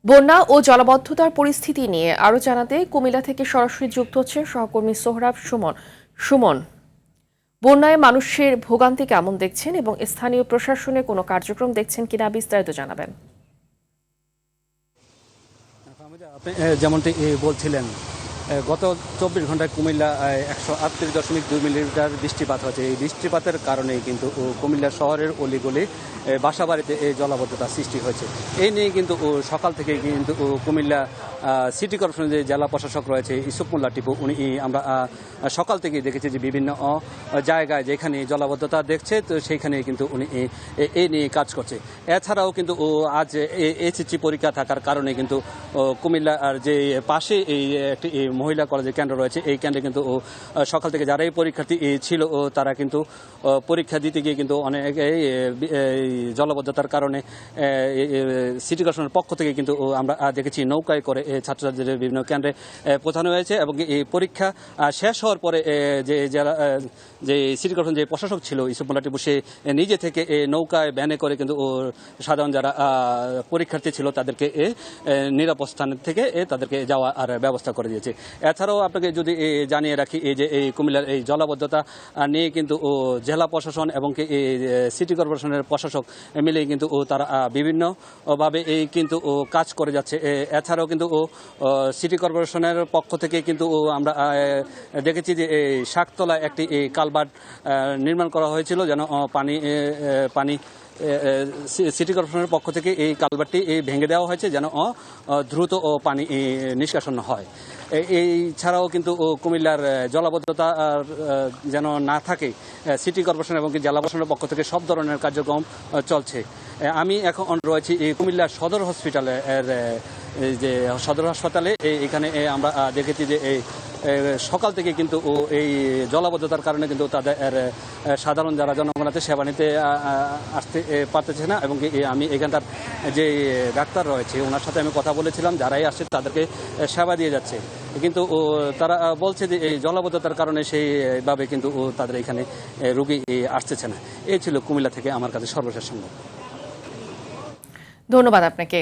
বন্যা ও জলাবদ্ধতার পরিস্থিতি নিয়ে আরো জানাতে কুমিল্লা থেকে সরাসরি যুক্ত হচ্ছে সহকর্মী সোহরাব সুমন। সুমন, বন্যায় মানুষের ভোগান্তি কেমন দেখছেন এবং স্থানীয় প্রশাসনের কোনো কার্যক্রম দেখছেন কিনা বিস্তারিত জানাবেন। আপনি যেমনটি বলছিলেন, গত 24 ঘন্টায় কুমিল্লা 138.2 মিলিমিটার বৃষ্টিপাত হয়েছে। এই বৃষ্টিপাতের কারণেই কিন্তু কুমিল্লা শহরের অলিগলি বাসাবাড়িতে এই জলাবদ্ধতা সৃষ্টি হয়েছে। এই নিয়ে কিন্তু সকাল থেকে কিন্তু কুমিল্লা সিটি কর্পোরেশনের যে জেলা প্রশাসক রয়েছে ইউসুফ মোল্লা টিপু, উনি আমরা সকাল থেকেই দেখেছি যে বিভিন্ন জায়গায় যেখানে জলাবদ্ধতা দেখছে তো সেইখানে কিন্তু উনি এই নিয়ে কাজ করছে। এছাড়াও কিন্তু আজ এইচএসসি পরীক্ষা থাকার কারণে কিন্তু কুমিল্লার যে পাশে এই একটি মহিলা কলেজের কেন্দ্র রয়েছে, এই কেন্দ্রে কিন্তু সকাল থেকে যারাই পরীক্ষার্থী ছিল তারা কিন্তু পরীক্ষা দিতে গিয়ে কিন্তু অনেক জলাবদ্ধতার কারণে সিটি কর্পোরেশনের পক্ষ থেকে কিন্তু আমরা দেখেছি নৌকায় করে ছাত্রছাত্রীদের বিভিন্ন কেন্দ্রে পৌঁছানো হয়েছে এবং এই পরীক্ষা শেষ হওয়ার পরে যে সিটি কর্পোরেশন যে প্রশাসক ছিল ইউসুফ মোল্লা টিপু, সে নিজে থেকে নৌকায় ভ্যানে করে কিন্তু সাধারণ যারা পরীক্ষার্থী ছিল তাদেরকে নিরাপদ স্থান থেকে তাদেরকে যাওয়া আর ব্যবস্থা করে দিয়েছে। এছাড়াও আপনাকে যদি জানিয়ে রাখি, এই যে এই কুমিল্লার এই জলাবদ্ধতা নিয়ে কিন্তু জেলা প্রশাসন এবং সিটি কর্পোরেশনের প্রশাসক মিলে কিন্তু তারা বিভিন্নভাবে এই কিন্তু কাজ করে যাচ্ছে। এছাড়াও কিন্তু সিটি কর্পোরেশনের পক্ষ থেকে কিন্তু আমরা দেখেছি যে শাকতলা একটি কালভার্ট নির্মাণ করা হয়েছিল যেন পানি সিটি কর্পোরেশনের পক্ষ থেকে এই কালভার্টটি ভেঙে দেওয়া হয়েছে যেন দ্রুত পানি নিষ্কাশন হয়। এই ছাড়াও কিন্তু কুমিল্লার জলাবদ্ধতা যেন না থাকে, সিটি কর্পোরেশন এবং জেলা প্রশাসনের পক্ষ থেকে সব ধরনের কার্যক্রম চলছে। আমি এখন রয়েছি এই কুমিল্লার সদর হসপিটালের যে সদর হাসপাতালে। এখানে আমরা দেখেছি যে এই সকাল থেকে কিন্তু এই জলাবদ্ধতার কারণে কিন্তু তাদের সাধারণ যারা জনগণ আছে সেবা নিতে আসতে পারতেছে না এবং আমি এখানকার যে ডাক্তার রয়েছে ওনার সাথে আমি কথা বলেছিলাম, যারাই আসছে তাদেরকে সেবা দিয়ে যাচ্ছে, কিন্তু তারা বলছে যে এই জলাবদ্ধতার কারণে সেইভাবে কিন্তু তাদের এখানে রোগী আসতেছে না। এই ছিল কুমিল্লা থেকে আমার কাছে সর্বশেষ সংবাদ। ধন্যবাদ আপনাকে।